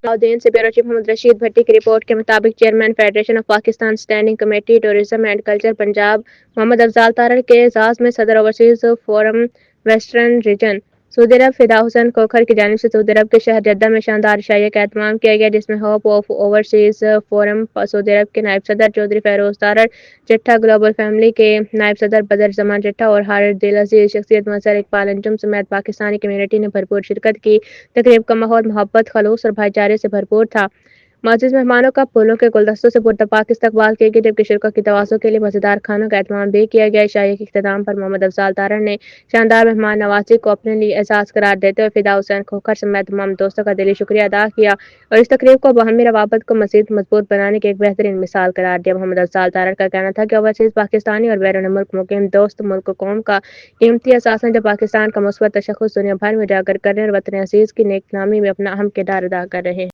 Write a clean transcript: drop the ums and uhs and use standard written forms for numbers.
الدین سے bureau chief Muhammad Rashid Bhatti کی رپورٹ کے مطابق chairman federation of Pakistan standing committee tourism and culture Punjab Muhammad Afzal Tarar کے اعزاز میں صدر overseas forum western region Saudi Arab Fida Hussain Khokhar کی جانب سے سعودی عرب کے شہر جدہ میں شاندار عشائیہ کا اہتمام کیا گیا، جس میں ہوپ آف اوورسیز فورم سعودی عرب کے نائب صدر چودھری فیروز تارڑ جٹھا، گلوبل فیملی کے نائب صدر بدر زمان جٹھا اور ہر دل عزیز شخصیت مظہر اقبال انجم سمیت پاکستانی کمیونٹی نے بھرپور شرکت کی۔ تقریب کا ماحول محبت، خلوص اور بھائی چارے سے بھرپور تھا۔ معزز مہمانوں کا پھولوں کے گلدستوں سے پرتپاک استقبال کیا گیا، جبکہ شرکاء کی توازوں کے لیے مزیدار کھانوں کا اہتمام بھی کیا گیا۔ عشائیہ کے اختتام پر محمد افضال تارڑ نے شاندار مہمان نوازی کو اپنے لیے اعزاز قرار دیتے ہوئے فدا حسین کھوکھر سمیت تمام دوستوں کا دلی شکریہ ادا کیا اور اس تقریب کو باہمی روابط کو مزید مضبوط بنانے کی ایک بہترین مثال قرار دیا۔ محمد افضال تارڑ کا کہنا تھا کہ اوورسیز پاکستانی اور بیرون ملک مقیم دوست ملک و قوم کا قیمتی اثاثہ ہیں، جو پاکستان کا مثبت تشخص دنیا بھر میں اجاگر کرنے اور وطن عزیز کی نیک نامی میں اپنا اہم کردار ادا کر رہے ہیں۔